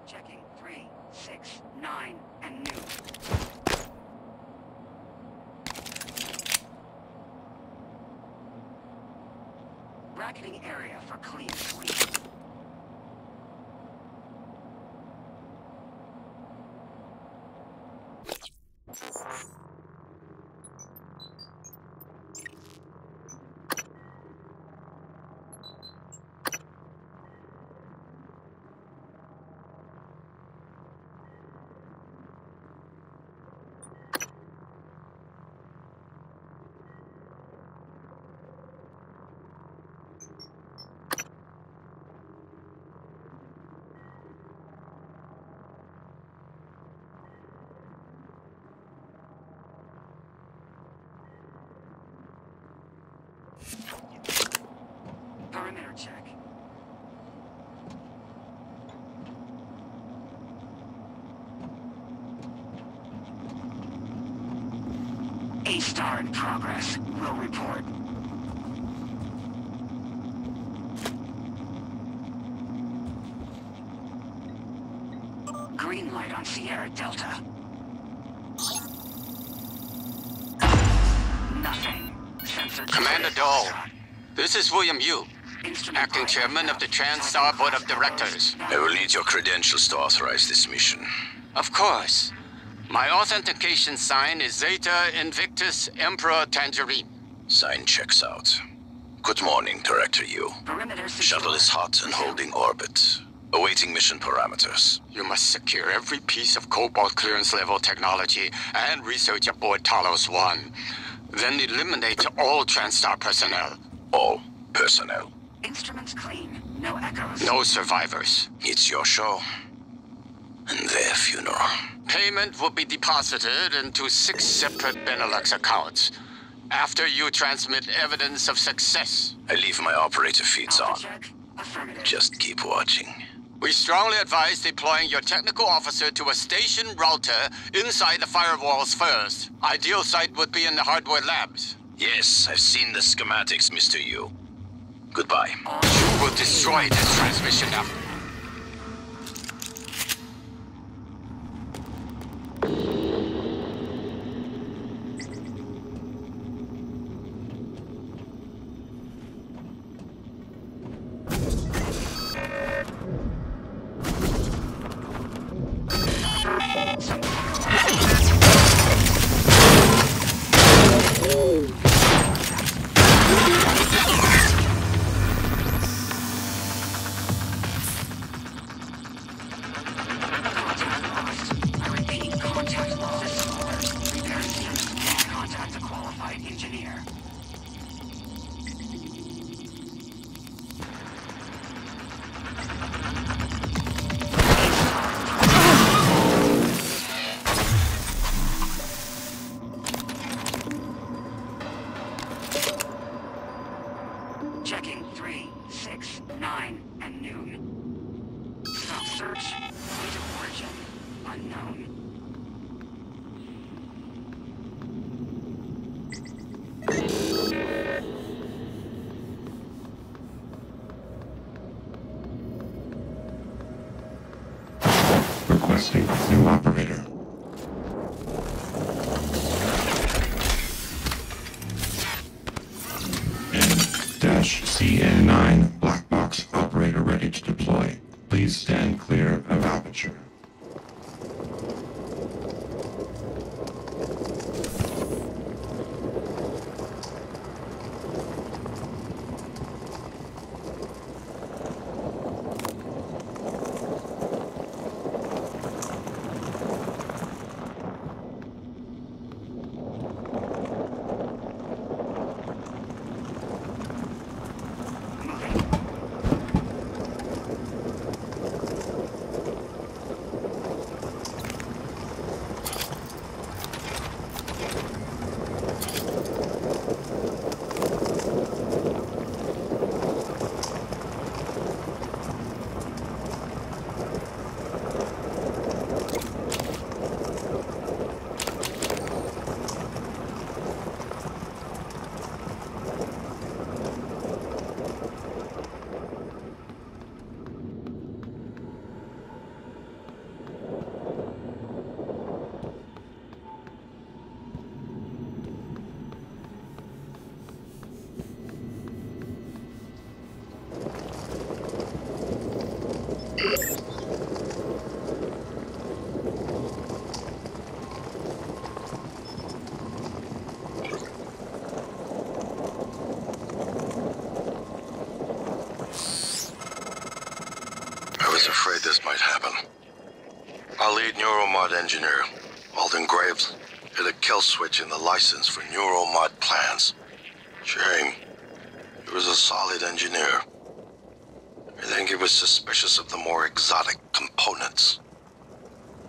Checking 3, 6, 9, and new. Bracketing area for clean sweep. Perimeter check. A-star in progress. Will report. Green light on Sierra Delta. Nothing. Sensor Commander Dole, this is William Yu, acting chairman of the TranStar Board of Directors. I will need your credentials to authorize this mission. Of course. My authentication sign is Zeta Invictus Emperor Tangerine. Sign checks out. Good morning, Director Yu. Shuttle is hot and holding orbit. Awaiting mission parameters. You must secure every piece of Cobalt clearance level technology and research aboard Talos 1. Then eliminate all TranStar personnel. All personnel. Instruments clean. No echoes. No survivors. It's your show. And their funeral. Payment will be deposited into 6 separate Benelux accounts. After you transmit evidence of success. I leave my operator feeds on. Check. Affirmative. Just keep watching. We strongly advise deploying your technical officer to a station router inside the firewalls first. Ideal site would be in the hardware labs. Yes, I've seen the schematics, Mr. Yu. Goodbye. You will destroy this transmission after. Search. Point of origin. Unknown. Requesting new operator. N-CN9 black box operator ready to deploy. Please stand clear of aperture. I was afraid this might happen. Our lead neuromod engineer, Alden Graves, hit a kill switch in the license for neuromod plans. Shame. He was a solid engineer. I think he was suspicious of the more exotic components.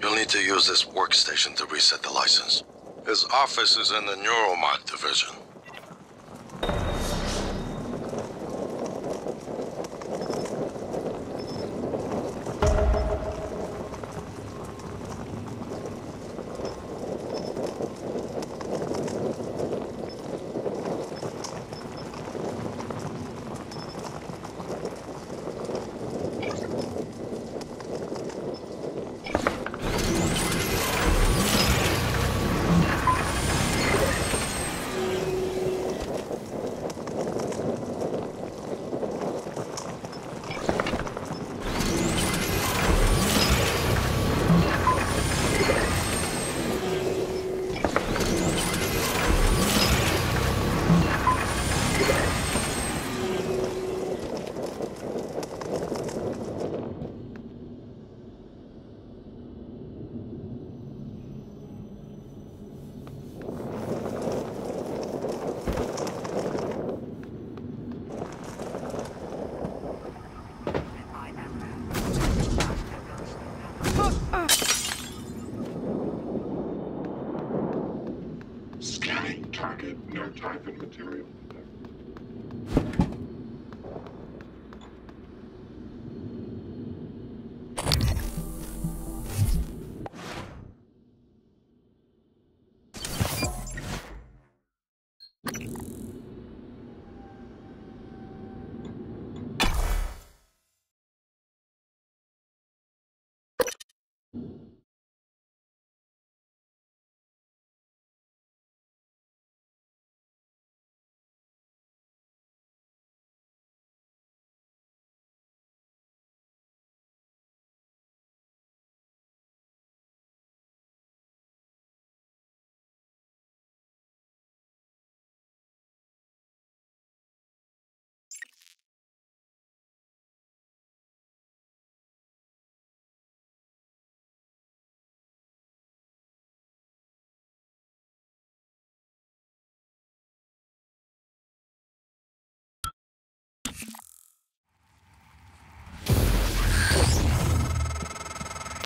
You'll need to use this workstation to reset the license. His office is in the neuromod division. Scanning target, no type and material.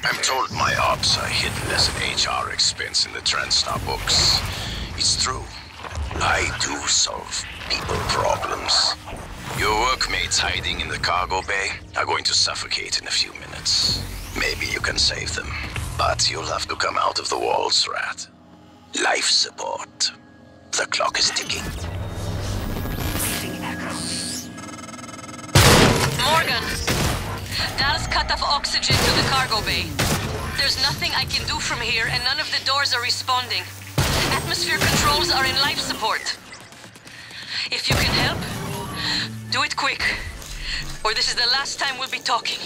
I'm told my ops are hidden as an HR expense in the TranStar books. It's true. I do solve people problems. Your workmates hiding in the cargo bay are going to suffocate in a few minutes. Maybe you can save them, but you'll have to come out of the walls, Rat. Life support. The clock is ticking. Receiving echoes. Morgan! Dal's cut off oxygen to the cargo bay. There's nothing I can do from here, and none of the doors are responding. Atmosphere controls are in life support. If you can help, do it quick, or this is the last time we'll be talking.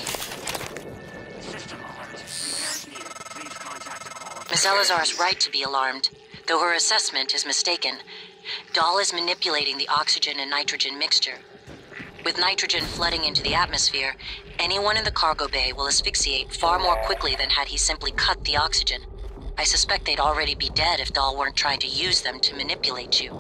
System alert. Repairs needed. Please contact the call. Miss Elazar is right to be alarmed, though her assessment is mistaken. Dahl is manipulating the oxygen and nitrogen mixture. With nitrogen flooding into the atmosphere, anyone in the cargo bay will asphyxiate far more quickly than had he simply cut the oxygen. I suspect they'd already be dead if Dahl weren't trying to use them to manipulate you.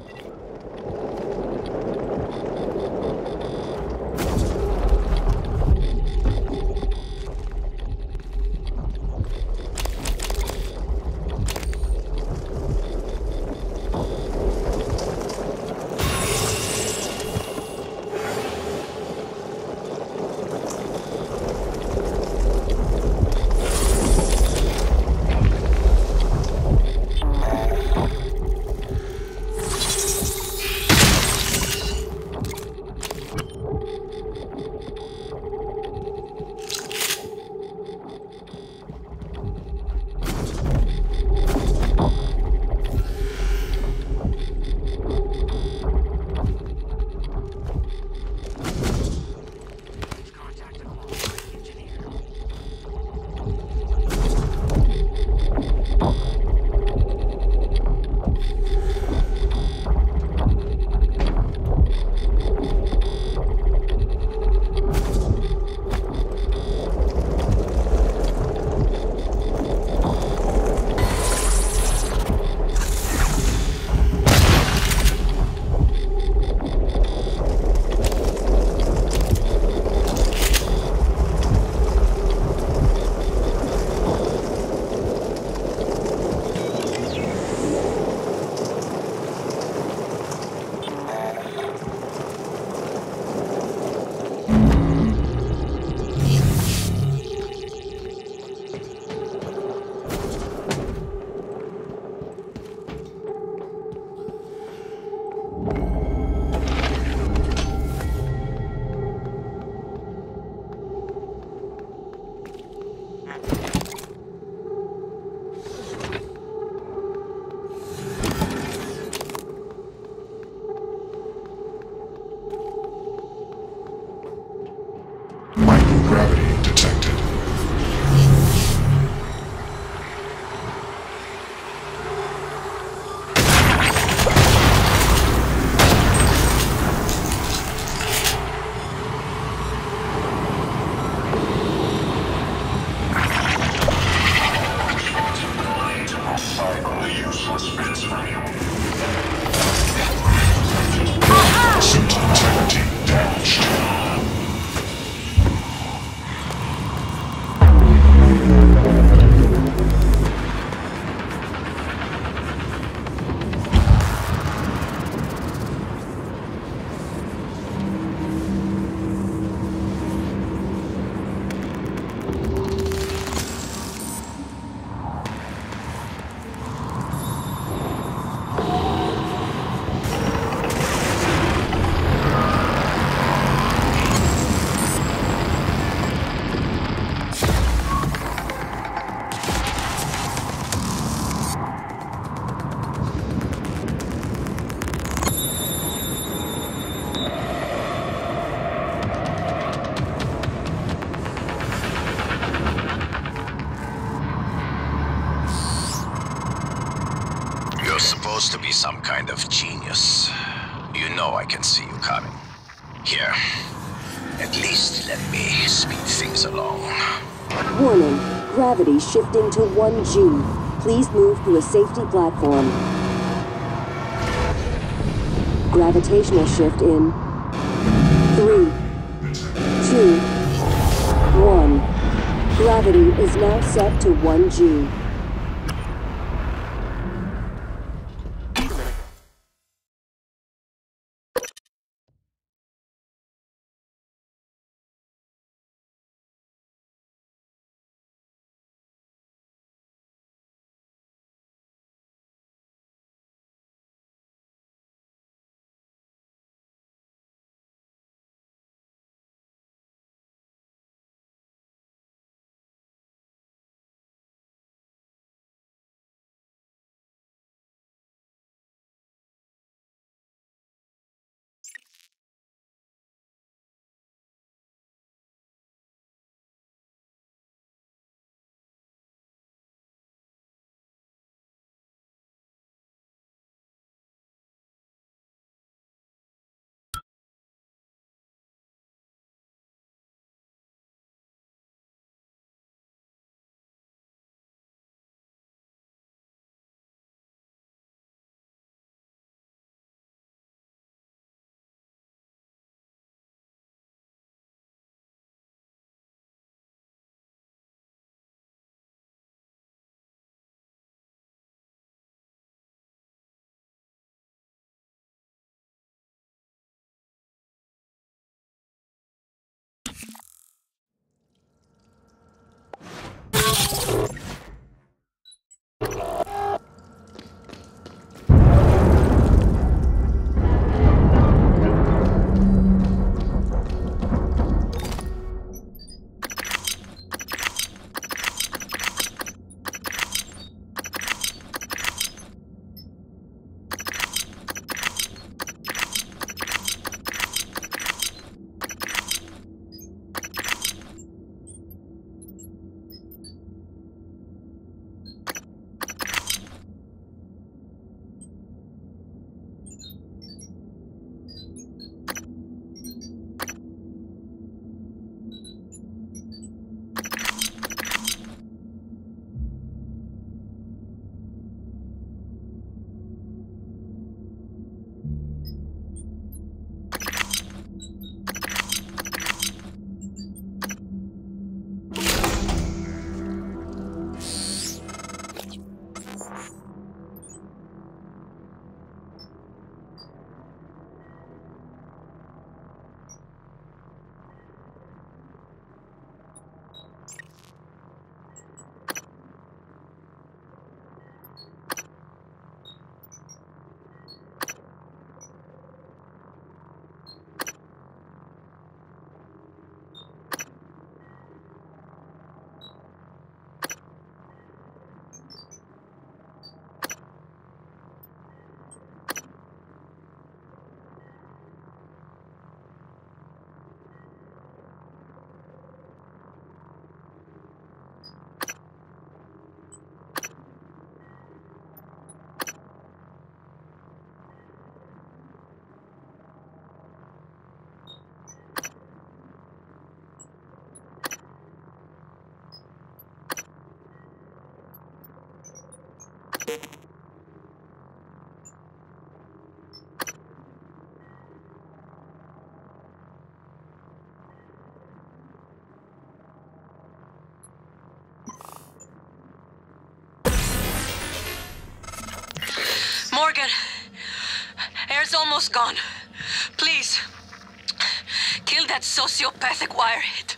Microgravity detected. Suit integrity damaged. You're supposed to be some kind of genius. You know I can see you coming. Here. At least let me speed things along. Warning, gravity shifting to 1G. Please move to a safety platform. Gravitational shift in 3, 2, 1. Gravity is now set to 1G. Dad. Air's almost gone. Please. Kill that sociopathic wirehead.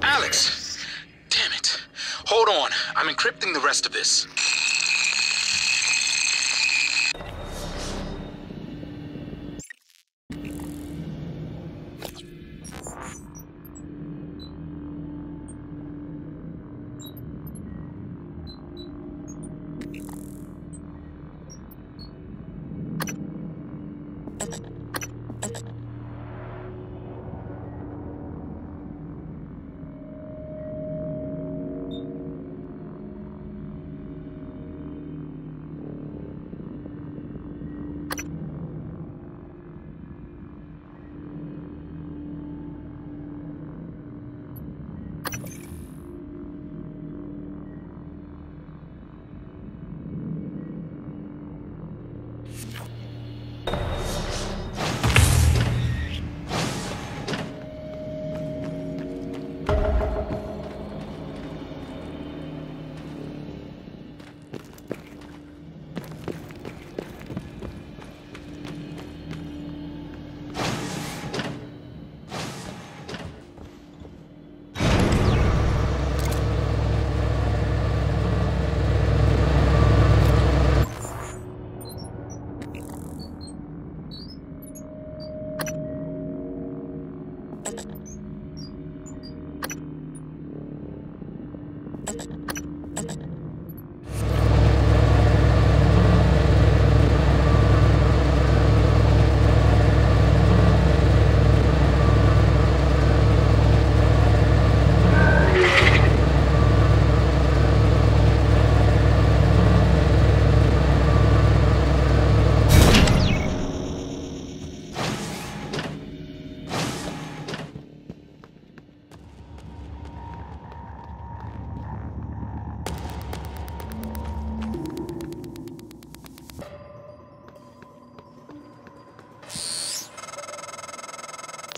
Alex! Damn it. Hold on. I'm encrypting the rest of this.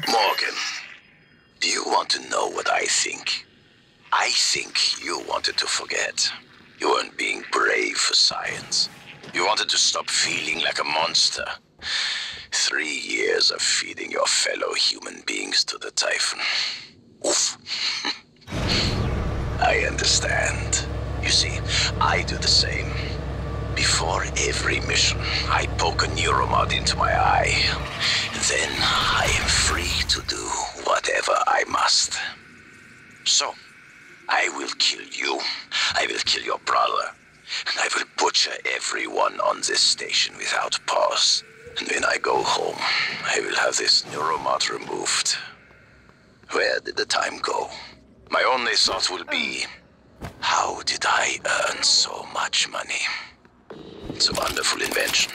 Morgan, do you want to know what I think? I think you wanted to forget. You weren't being brave for science. You wanted to stop feeling like a monster. 3 years of feeding your fellow human beings to the Typhon. Oof. I understand. You see, I do the same. Before every mission, I poke a neuromod into my eye. Then I am free to do whatever I must. So, I will kill you. I will kill everyone on this station without pause. And when I go home, I will have this neuromod removed. Where did the time go? My only thought will be, how did I earn so much money? It's a wonderful invention.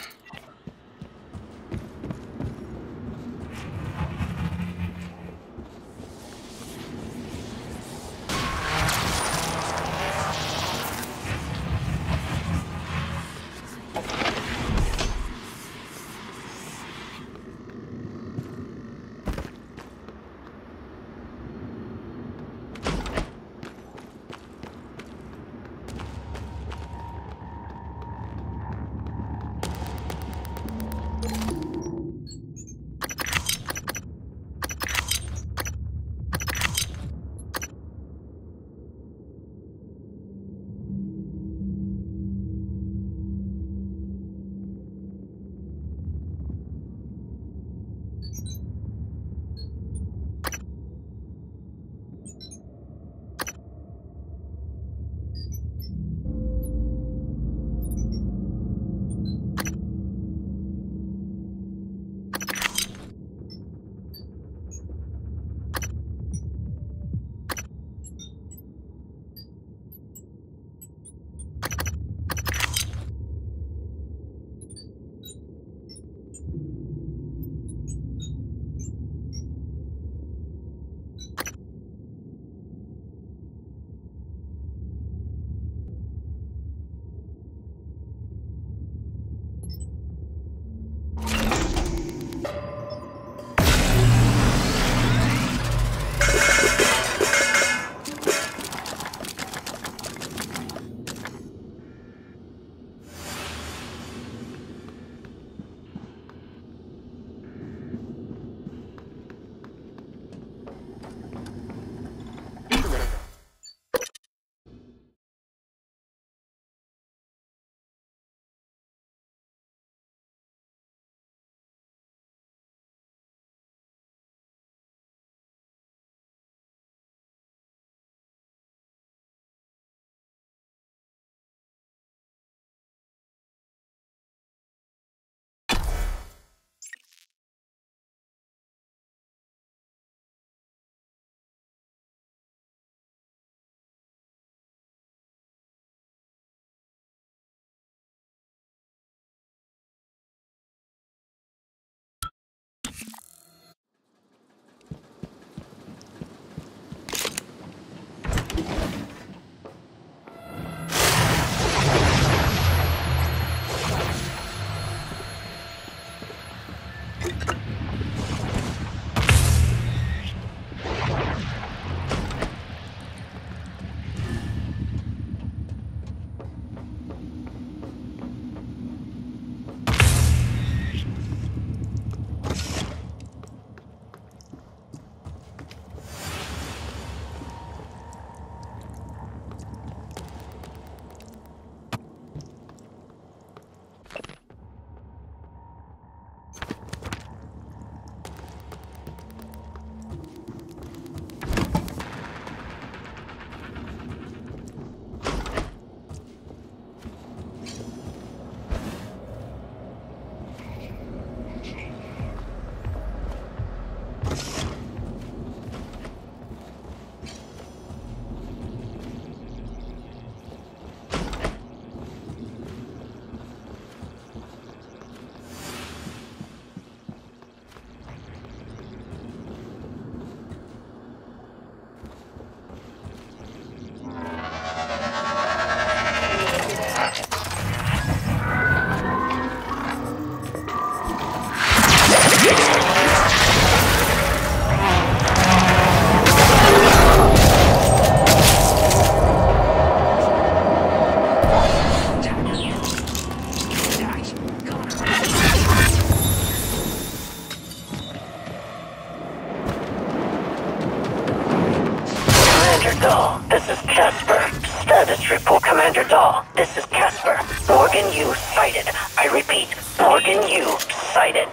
Dahl, this is Casper. Status report, Commander Dahl. This is Casper. Morgan U sighted. I repeat, Morgan U sighted.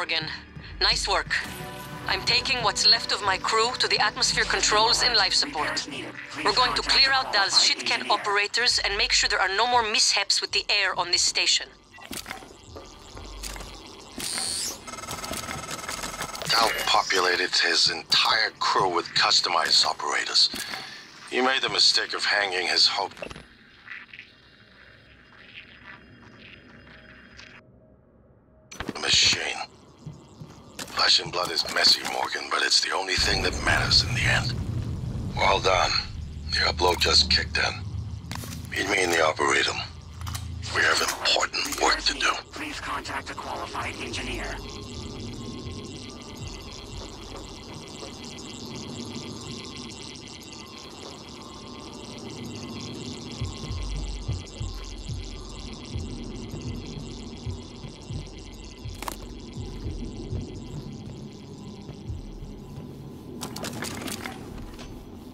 Morgan. Nice work. I'm taking what's left of my crew to the atmosphere controls and life support. We're going to clear out Dal's shitcan operators and make sure there are no more mishaps with the air on this station. Dal populated his entire crew with customized operators. He made the mistake of hanging his hope. Machine. Flesh and blood is messy, Morgan, but it's the only thing that matters in the end. Well done. The upload just kicked in. Meet me in the Arboretum. We have important work to do. Please contact a qualified engineer.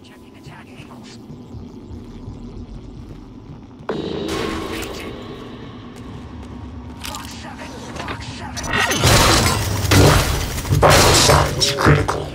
Checking attack angles. Block 7. Block 7. Vital signs critical.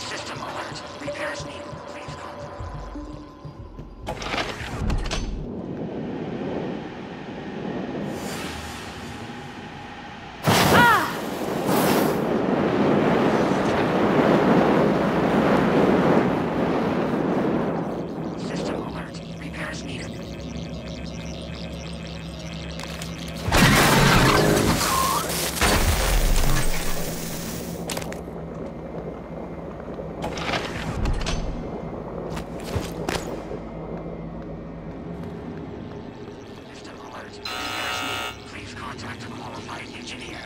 System alert. Repairs needed. Please contact. System alert. Repairs needed. System alert. Repairs needed. Please contact a qualified engineer.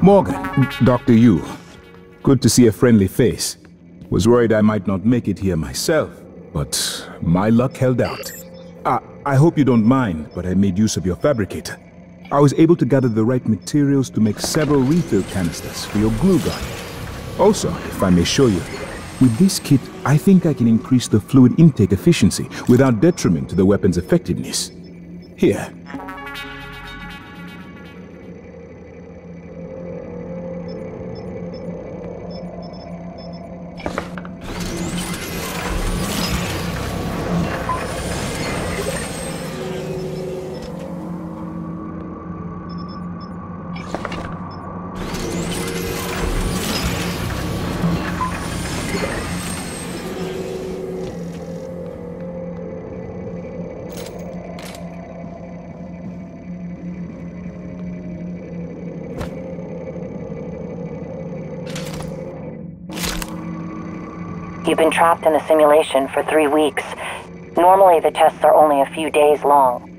Morgan, Dr. Yu. Good to see a friendly face. Was worried I might not make it here myself, but my luck held out. I hope you don't mind, but I made use of your fabricator. I was able to gather the right materials to make several refill canisters for your glue gun. Also, if I may show you, with this kit, I think I can increase the fluid intake efficiency without detriment to the weapon's effectiveness. Here. You've been trapped in a simulation for 3 weeks. Normally, the tests are only a few days long.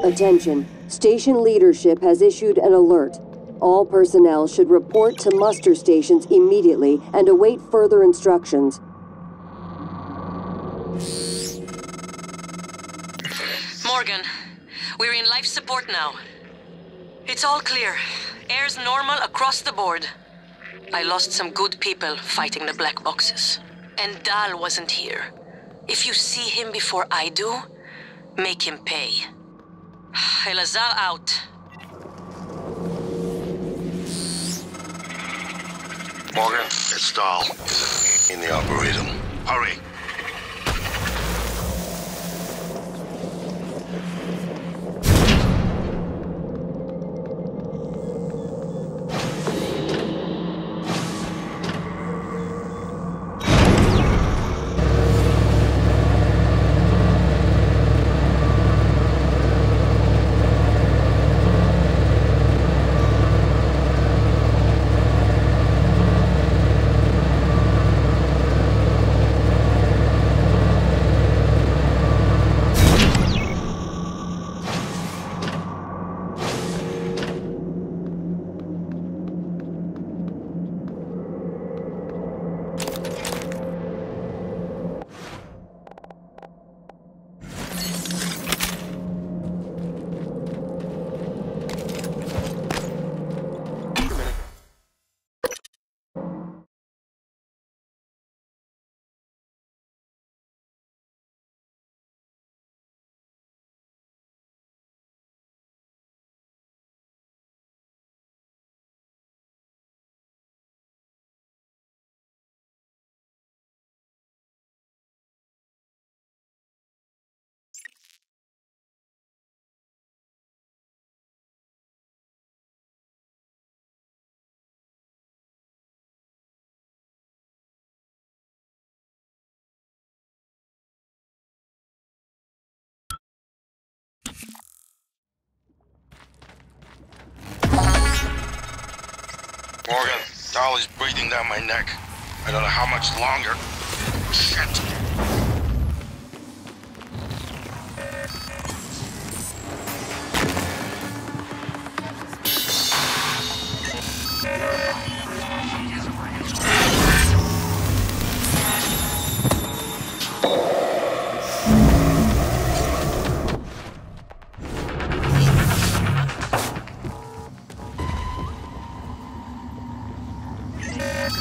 Attention. Station leadership has issued an alert. All personnel should report to muster stations immediately and await further instructions. Morgan, we're in life support now. It's all clear. Air's normal across the board. I lost some good people fighting the black boxes. And Dal wasn't here. If you see him before I do, make him pay. Elazar out. Morgan, it's Dahl. In the Arboretum. Hurry. Morgan, Dahl is breathing down my neck. I don't know how much longer. Shit!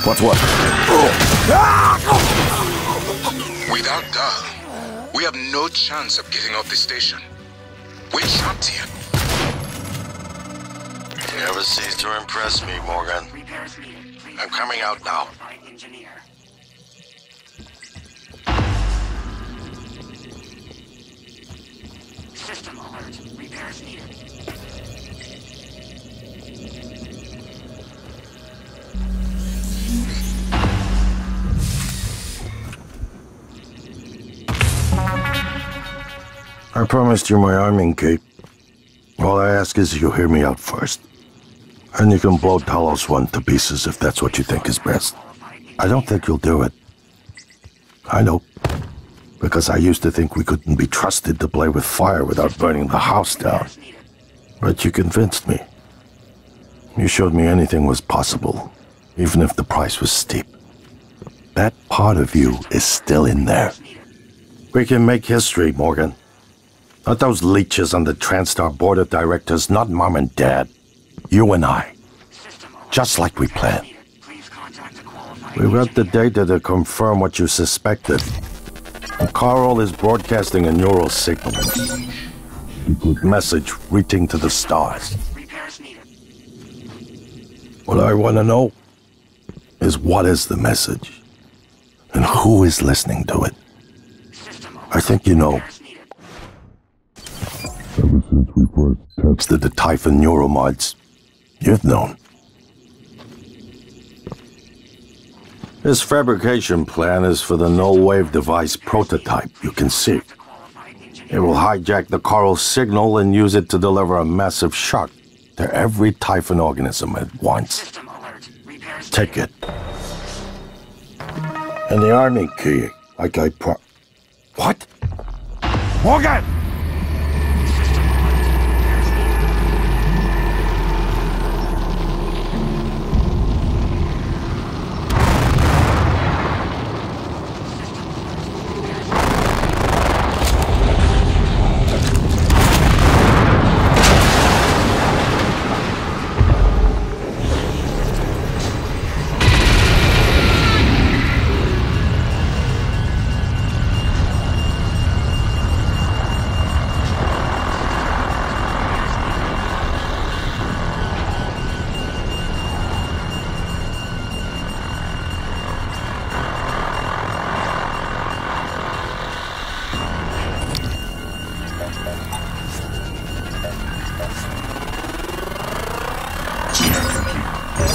What's what? Without Dahl, we have no chance of getting off the station. We're trapped here. You never cease to impress me, Morgan. Repairs needed. Please I'm coming out now. by engineer. System alert. Repairs needed. I promised you my arming key. All I ask is you hear me out first. And you can blow Talos 1 to pieces if that's what you think is best. I don't think you'll do it. I know. Because I used to think we couldn't be trusted to play with fire without burning the house down. But you convinced me. You showed me anything was possible, even if the price was steep. That part of you is still in there. We can make history, Morgan. Not those leeches on the TranStar board of directors, not Mom and Dad. You and I. Just like we planned. We got the data to confirm what you suspected. And Carl is broadcasting a neural signal. A message reaching to the stars. What I want to know is what is the message? And who is listening to it? I think you know. Ever since we first tested the Typhon neuromods, you've known. This fabrication plan is for the null-wave device prototype you can see. It will hijack the coral signal and use it to deliver a massive shock to every Typhon organism at once. Take it. And the army key, like I What? Morgan!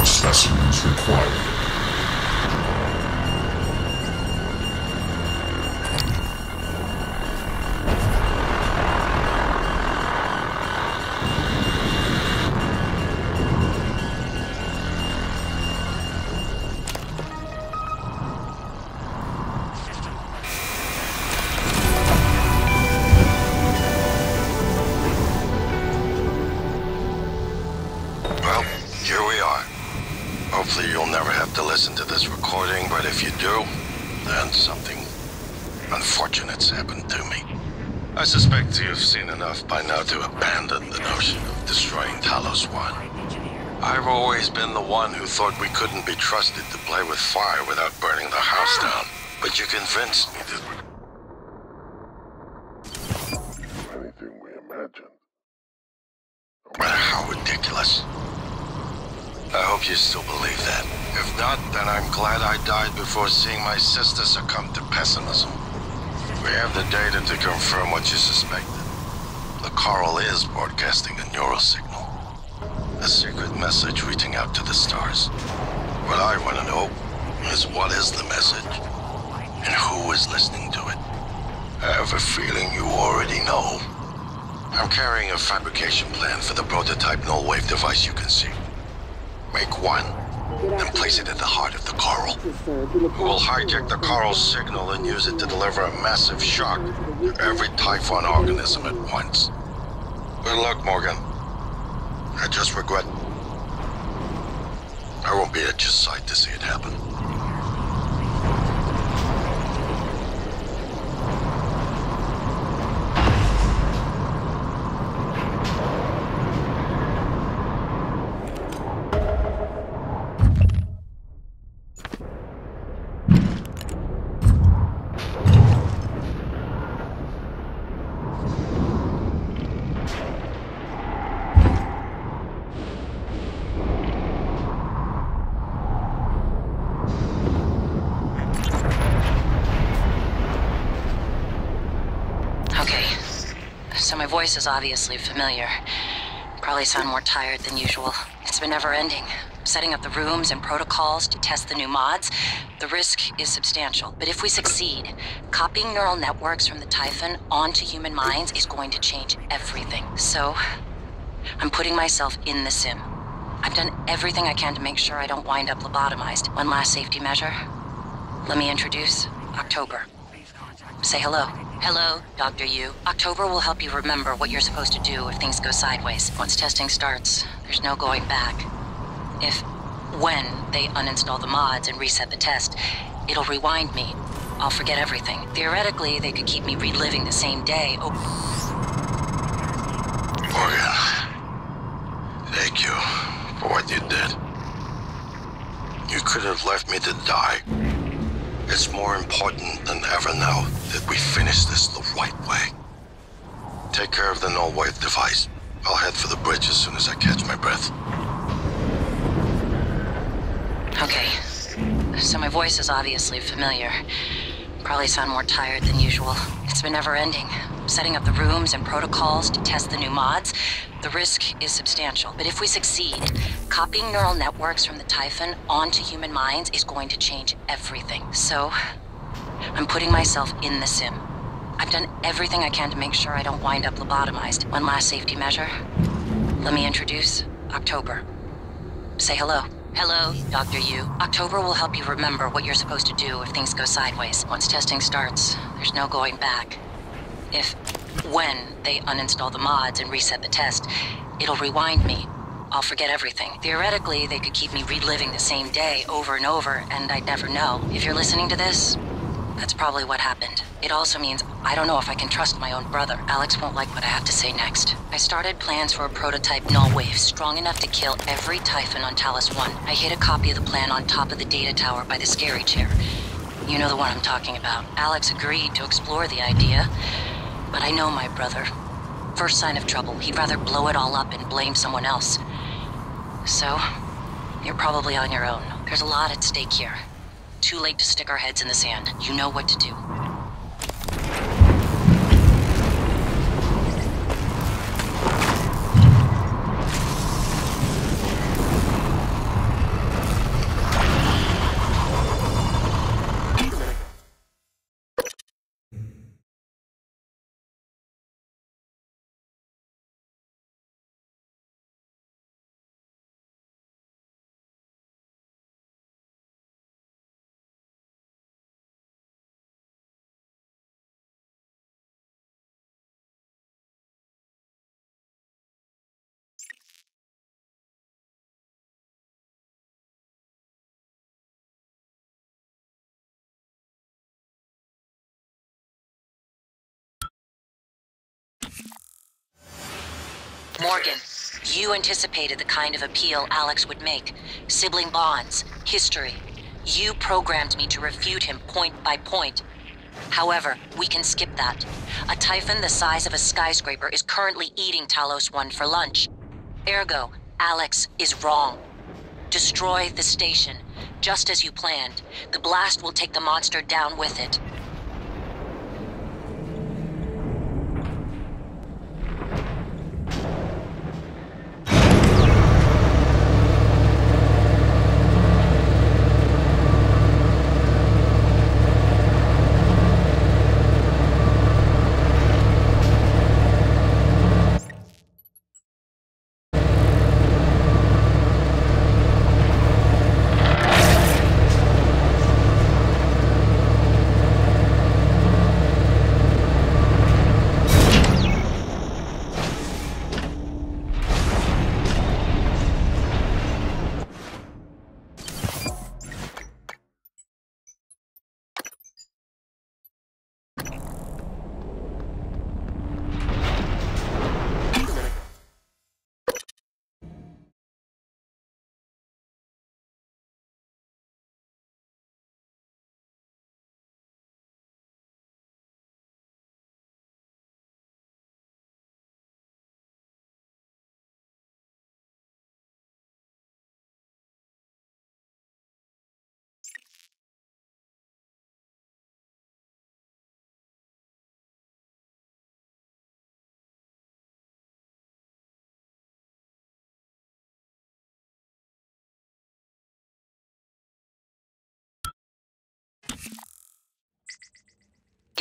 Specimens required. Well, here we are. Hopefully you'll never have to listen to this recording, but if you do, then something unfortunate's happened to me. I suspect you've seen enough by now to abandon the notion of destroying Talos 1. I've always been the one who thought we couldn't be trusted to play with fire without burning the house down, but you convinced me that anything we imagined. No matter how ridiculous. I hope you still believe that. If not, then I'm glad I died before seeing my sister succumb to pessimism. We have the data to confirm what you suspected. The coral is broadcasting a neural signal. A secret message reaching out to the stars. What I want to know is what is the message? And who is listening to it? I have a feeling you already know. I'm carrying a fabrication plan for the prototype null-wave device you can see. Make one, then place it at the heart of the coral. We'll hijack the coral signal and use it to deliver a massive shock to every Typhon organism at once. Good luck, Morgan. I just regret I won't be at your side to see it happen. So my voice is obviously familiar. Probably sound more tired than usual. It's been never ending. setting up the rooms and protocols to test the new mods. The risk is substantial, but if we succeed, copying neural networks from the Typhon onto human minds is going to change everything. So, I'm putting myself in the sim. I've done everything I can to make sure I don't wind up lobotomized. One last safety measure. Let me introduce October. Say hello. Hello, Dr. Yu. October will help you remember what you're supposed to do if things go sideways. Once testing starts, there's no going back. When they uninstall the mods and reset the test, it'll rewind me. I'll forget everything. Theoretically, they could keep me reliving the same day. Morgan, thank you for what you did. You could have left me to die. It's more important than ever now that we finish this the right way. Take care of the null-wave device. I'll head for the bridge as soon as I catch my breath. Okay. So my voice is obviously familiar. Probably sound more tired than usual. It's been never-ending. Setting up the rooms and protocols to test the new mods. The risk is substantial, but if we succeed, copying neural networks from the Typhon onto human minds is going to change everything. So, I'm putting myself in the sim. I've done everything I can to make sure I don't wind up lobotomized. One last safety measure. Let me introduce October. Say hello. Hello, Dr. Yu. October will help you remember what you're supposed to do if things go sideways. Once testing starts, there's no going back. When they uninstall the mods and reset the test, it'll rewind me. I'll forget everything. Theoretically, they could keep me reliving the same day over and over, and I'd never know. If you're listening to this, that's probably what happened. It also means I don't know if I can trust my own brother. Alex won't like what I have to say next. I started plans for a prototype null wave strong enough to kill every Typhon on Talos 1. I hid a copy of the plan on top of the data tower by the scary chair. You know the one I'm talking about. Alex agreed to explore the idea, but I know my brother. First sign of trouble, he'd rather blow it all up and blame someone else. So, you're probably on your own. There's a lot at stake here. Too late to stick our heads in the sand. You know what to do. Morgan, you anticipated the kind of appeal Alex would make. Sibling bonds, history. You programmed me to refute him point by point. However, we can skip that. A Typhon the size of a skyscraper is currently eating Talos 1 for lunch. Ergo, Alex is wrong. Destroy the station, just as you planned. The blast will take the monster down with it.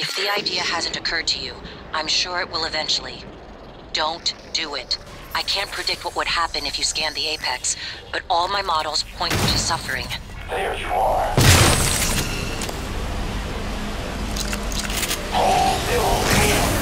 If the idea hasn't occurred to you, I'm sure it will eventually. Don't do it. I can't predict what would happen if you scanned the Apex, but all my models point to suffering. There's more. Hold the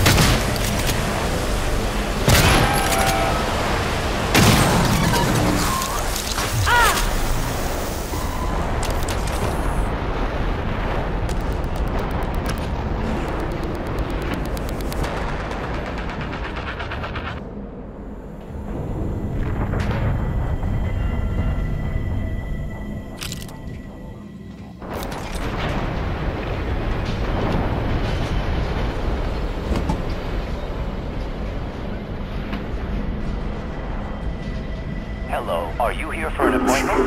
Hello, are you here for an appointment?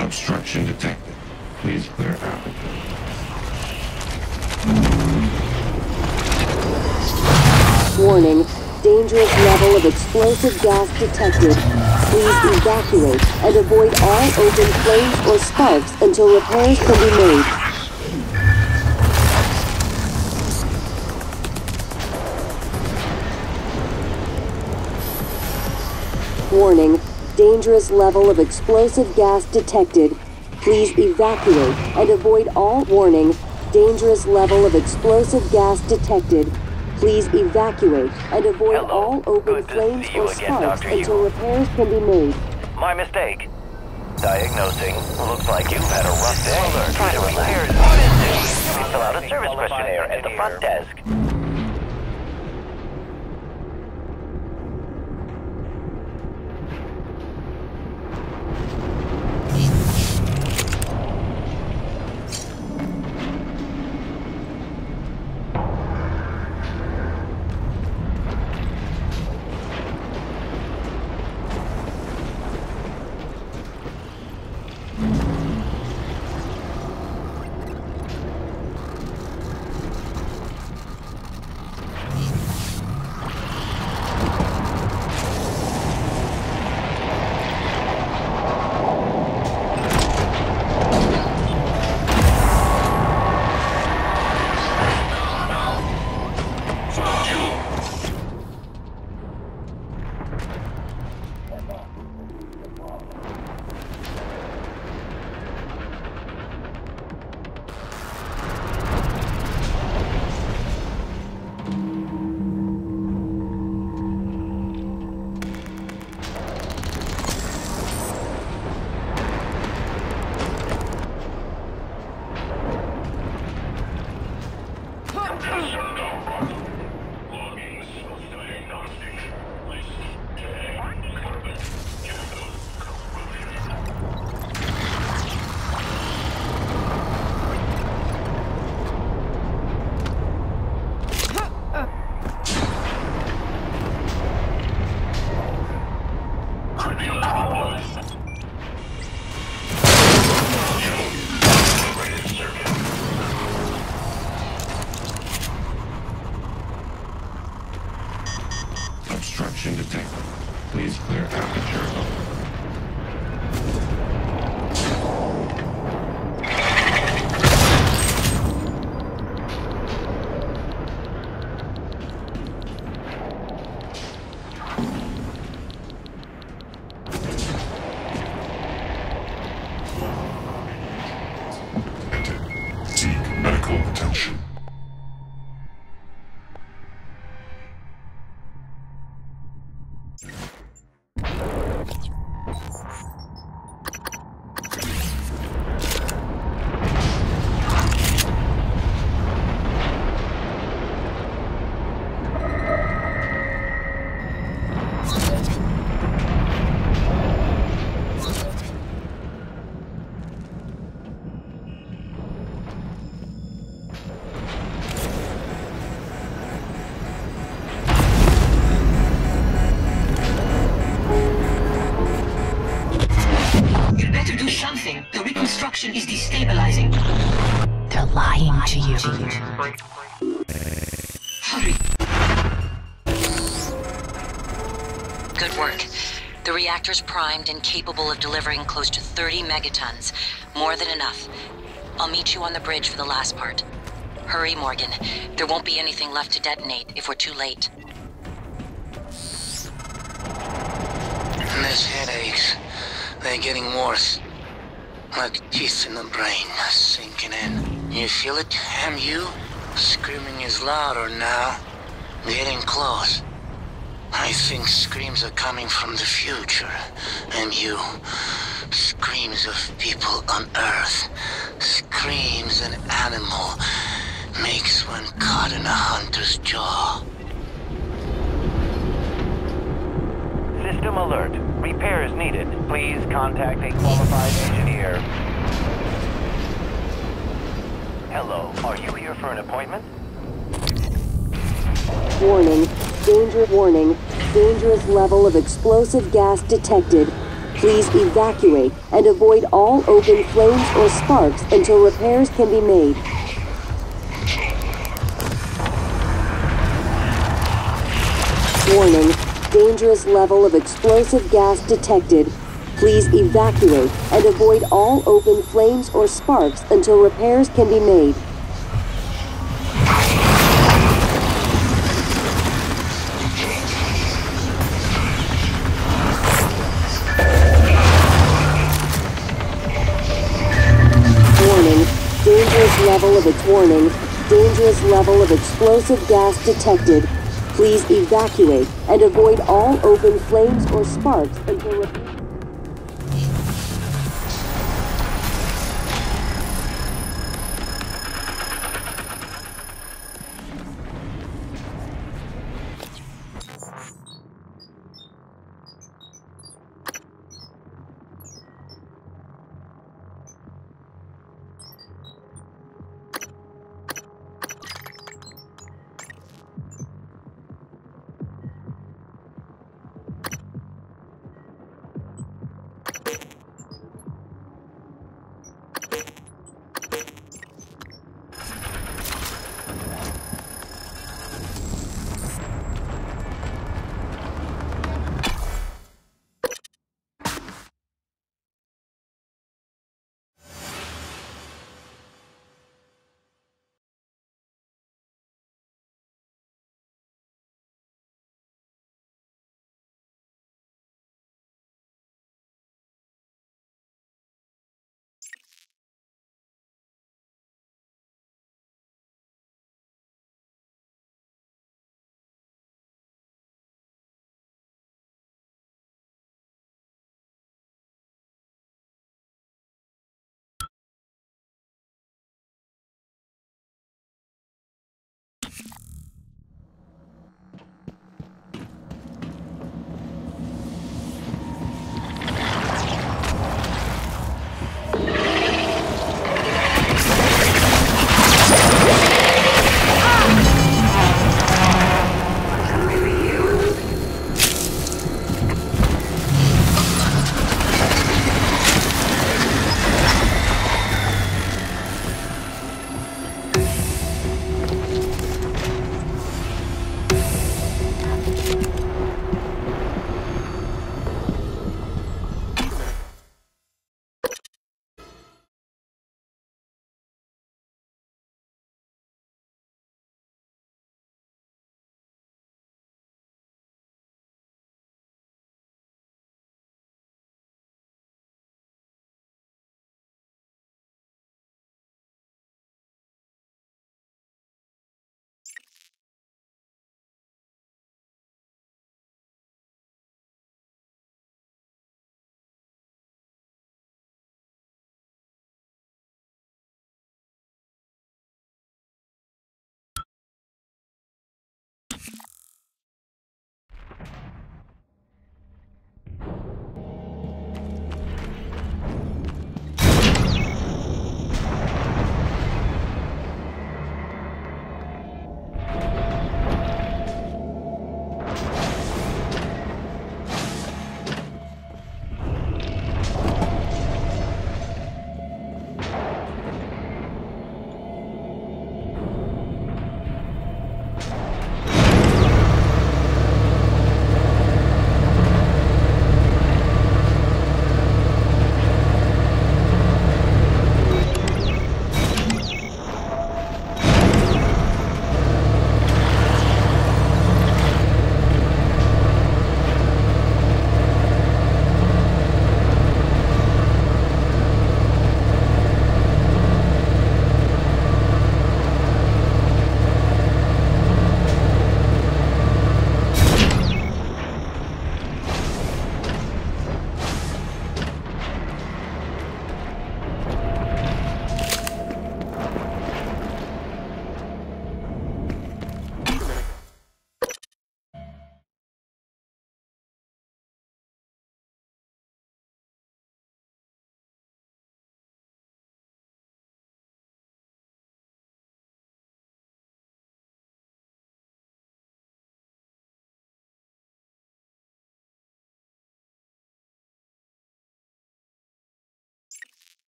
Obstruction detected. Please clear aperture. Warning, dangerous level of explosive gas detected. Please evacuate and avoid all open flames or sparks until repairs can be made. Warning, dangerous level of explosive gas detected. Please evacuate and avoid all. Warning, dangerous level of explosive gas detected. Please evacuate and avoid all open flames or sparks until repairs can be made. My mistake. Diagnosing. Looks like you've had a rough day. Try to relax. Fill out a service questionnaire at the front desk. detected. Please clear aperture. Seek medical attention. Something. The reconstruction is destabilizing. They're lying to you. Hurry. Good work. The reactor's primed and capable of delivering close to 30 megatons. More than enough. I'll meet you on the bridge for the last part. Hurry, Morgan. There won't be anything left to detonate if we're too late. This headaches. They're getting worse. Like teeth in the brain, sinking in. You feel it, MU? Screaming is louder now. Getting close. I think screams are coming from the future. MU. Screams of people on Earth. Screams an animal makes when caught in a hunter's jaw. System alert. Repairs needed. Please contact a qualified engineer. Hello, are you here for an appointment? Warning. Warning. Dangerous level of explosive gas detected. Please evacuate and avoid all open flames or sparks until repairs can be made. Warning. Dangerous level of explosive gas detected. Please evacuate and avoid all open flames or sparks until repairs can be made. Warning. Dangerous level of explosive gas detected. Please evacuate and avoid all open flames or sparks until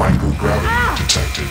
Microgravity detected.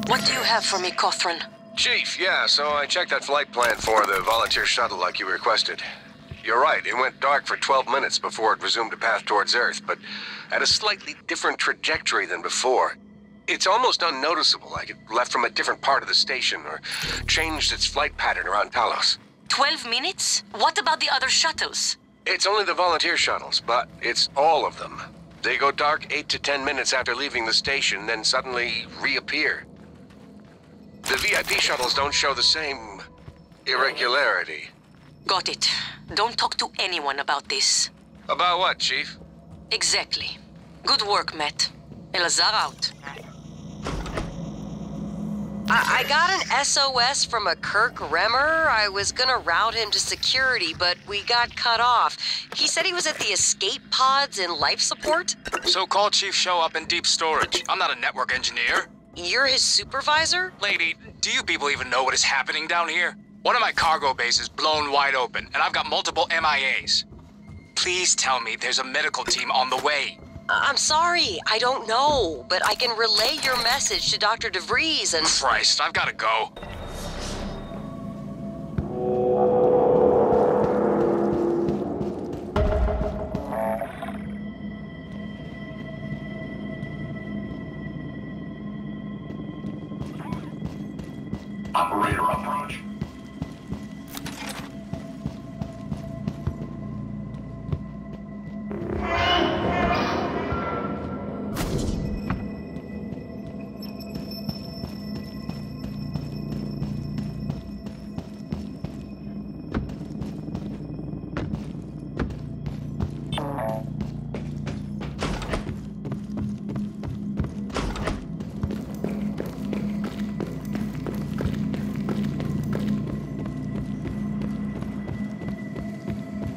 What do you have for me, Cothran? Chief, yeah, so I checked that flight plan for the volunteer shuttle like you requested. You're right, it went dark for 12 minutes before it resumed a path towards Earth, but at a slightly different trajectory than before. It's almost unnoticeable, like it left from a different part of the station or changed its flight pattern around Talos. 12 minutes? What about the other shuttles? It's only the volunteer shuttles, but it's all of them. They go dark 8 to 10 minutes after leaving the station, then suddenly reappear. The VIP shuttles don't show the same irregularity. Got it. Don't talk to anyone about this. About what, Chief? Exactly. Good work, Matt. Elazar out. I got an SOS from a Kirk Remmer. I was gonna route him to security, but we got cut off. He said he was at the escape pods in life support. So call Chief Show up in deep storage. I'm not a network engineer. You're his supervisor? Lady, do you people even know what is happening down here? One of my cargo bays is blown wide open, and I've got multiple MIAs. Please tell me there's a medical team on the way. I'm sorry, I don't know, but I can relay your message to Dr. DeVries and... Christ, I've gotta go. Operator approach.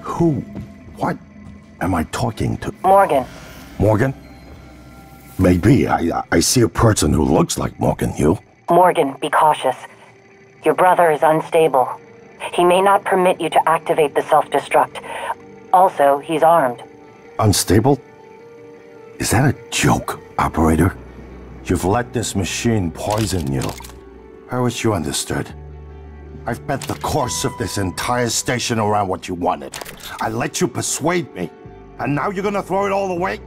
Who? What am I talking to? Morgan. Morgan? Maybe. I see a person who looks like Morgan. You? Morgan, be cautious. Your brother is unstable. He may not permit you to activate the self-destruct. Also, he's armed. Unstable? Is that a joke, operator? You've let this machine poison you. I wish you understood. I've bet the course of this entire station around what you wanted. I let you persuade me. And now you're gonna throw it all away?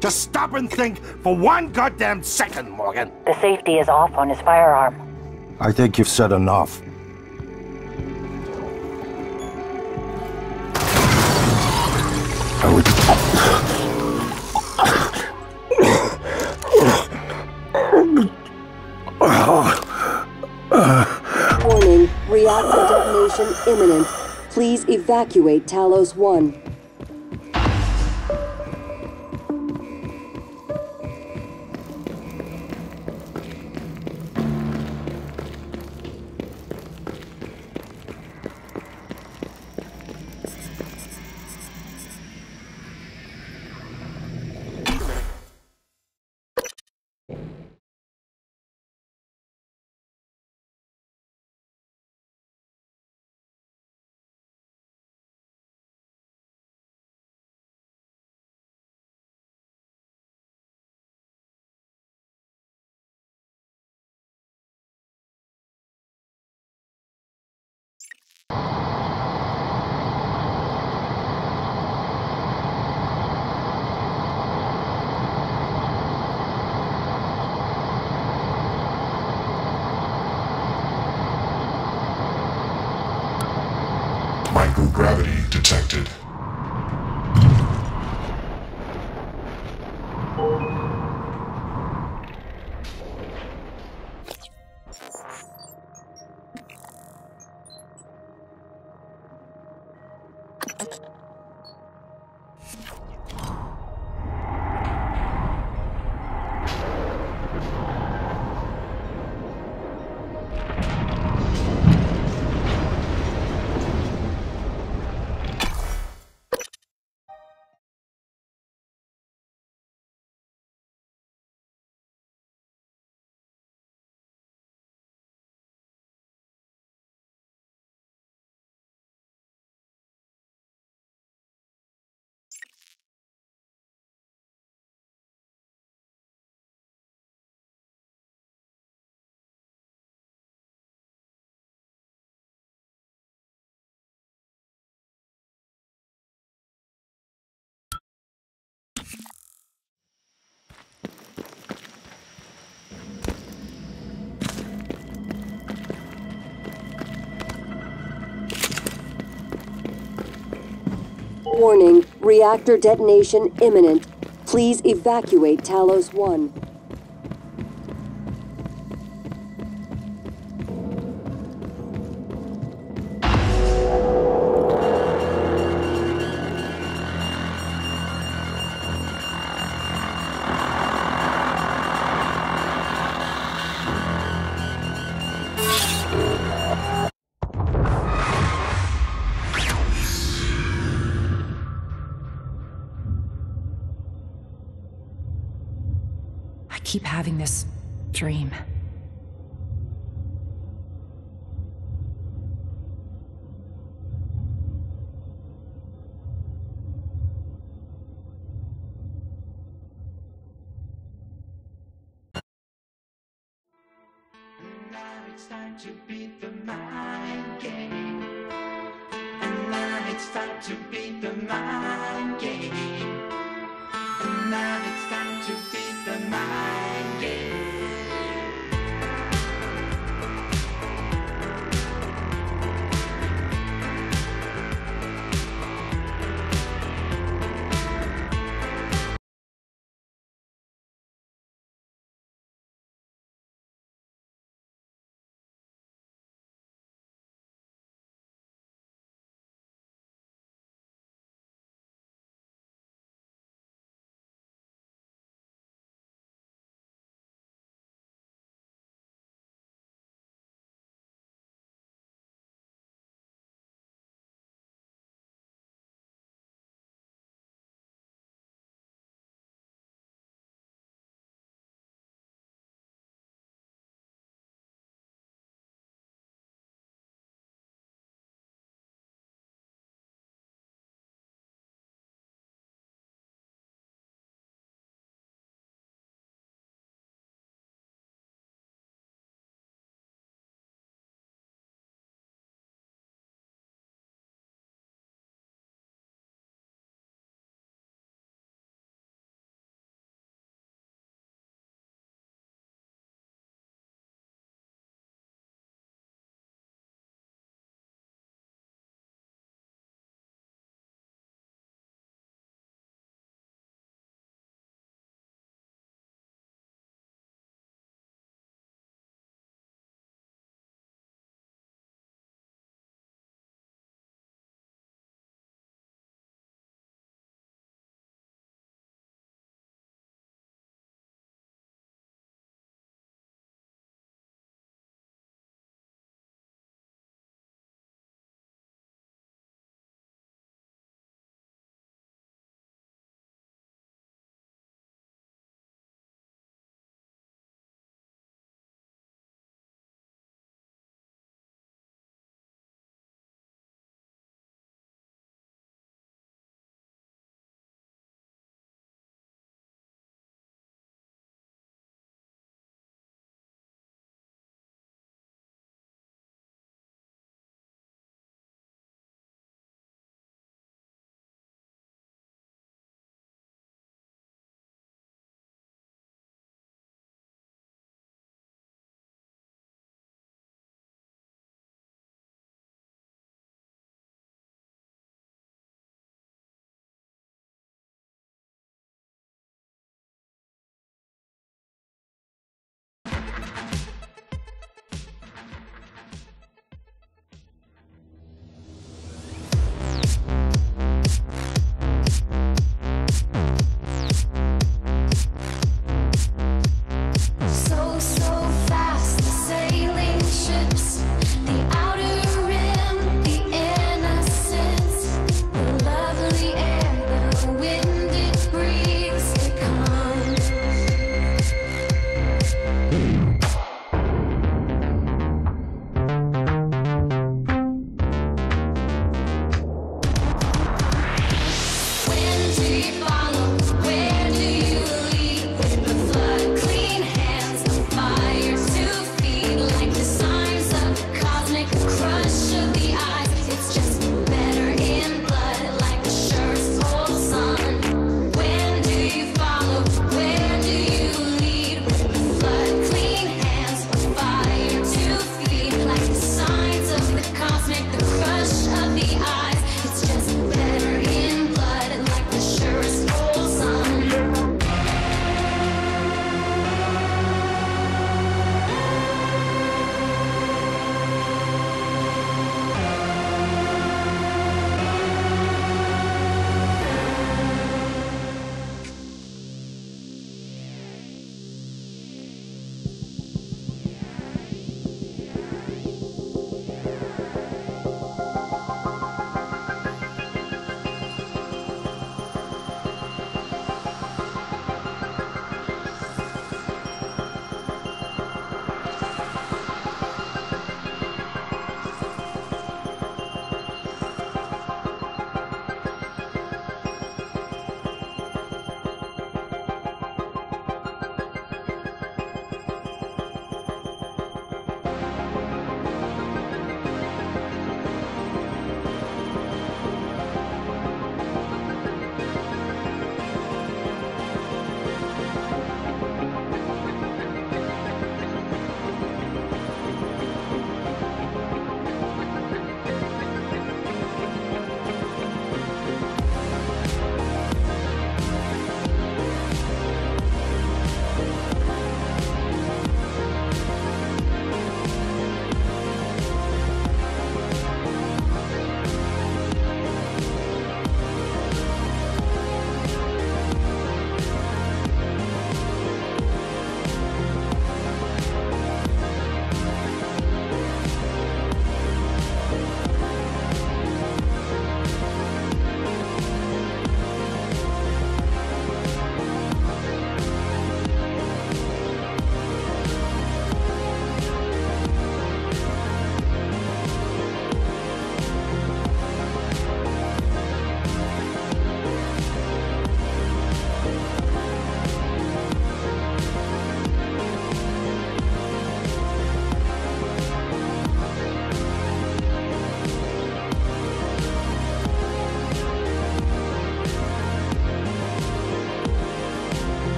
Just stop and think for one goddamn second, Morgan. The safety is off on his firearm. I think you've said enough. Warning, reactor detonation imminent. Please evacuate Talos 1. Microgravity detected. Warning, reactor detonation imminent. Please evacuate Talos 1. I keep having this dream. Now it's time to beat the mind game. And now it's time to beat the mind game. And now it's time to beat the mind game.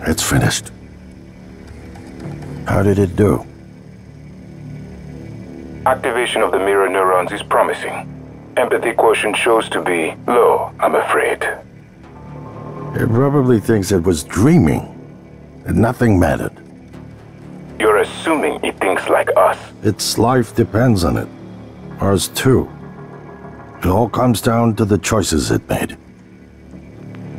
It's finished. How did it do? Activation of the mirror neurons is promising. Empathy quotient shows to be low, I'm afraid. It probably thinks it was dreaming, and nothing mattered. You're assuming it thinks like us. Its life depends on it. Ours too. It all comes down to the choices it made.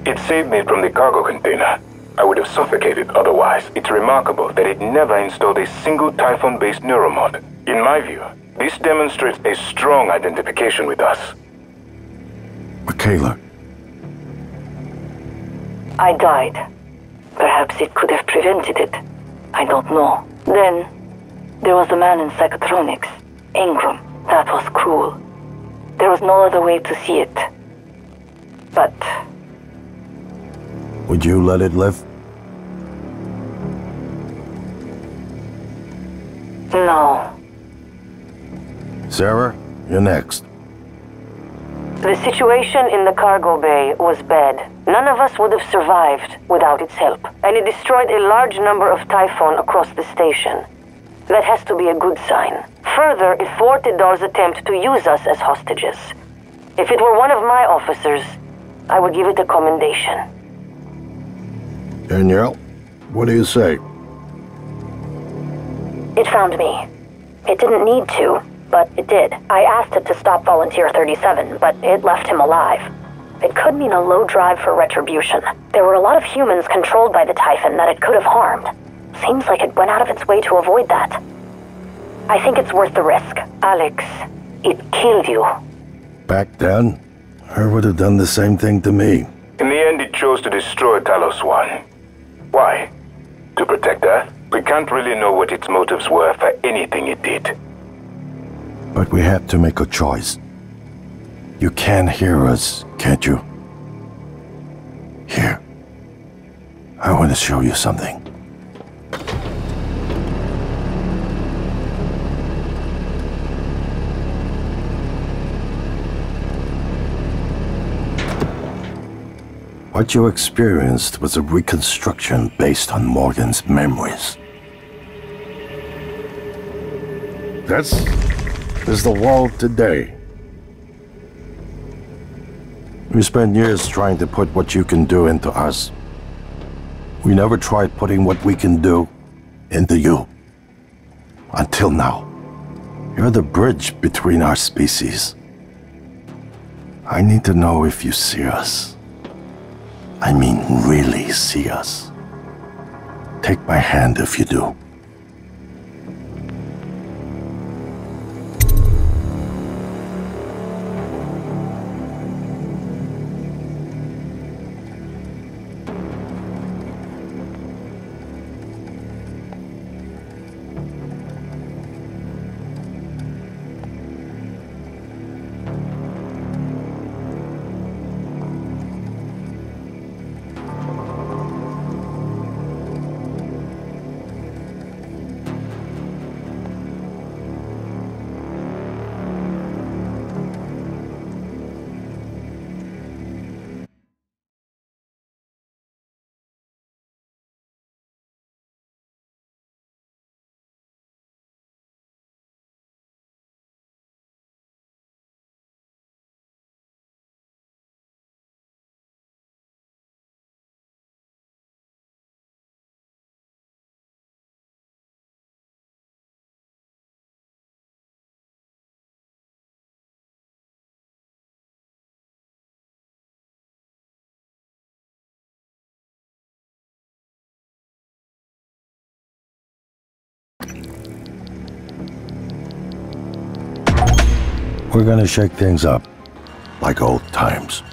It saved me from the cargo container. I would have suffocated otherwise. It's remarkable that it never installed a single Typhon-based neuromod. In my view, this demonstrates a strong identification with us. Michaela. I died. Perhaps it could have prevented it. I don't know. Then, there was the man in psychotronics. Ingram. That was cruel. There was no other way to see it. But... would you let it live? No. Sarah, you're next. The situation in the cargo bay was bad. None of us would have survived without its help, and it destroyed a large number of Typhon across the station. That has to be a good sign. Further, it thwarted Dar's attempt to use us as hostages. If it were one of my officers, I would give it a commendation. Danielle, what do you say? It found me. It didn't need to, but it did. I asked it to stop Volunteer 37, but it left him alive. It could mean a low drive for retribution. There were a lot of humans controlled by the Typhon that it could have harmed. Seems like it went out of its way to avoid that. I think it's worth the risk. Alex, it killed you. Back then, I would have done the same thing to me. In the end, it chose to destroy Talos 1. Why? To protect Earth? We can't really know what its motives were for anything it did. But we had to make a choice. You can hear us, can't you? Here. I want to show you something. What you experienced was a reconstruction based on Morgan's memories. This is the world today. We spent years trying to put what you can do into us. We never tried putting what we can do into you. Until now. You're the bridge between our species. I need to know if you see us. I mean, really see us. Take my hand if you do. We're gonna shake things up, like old times.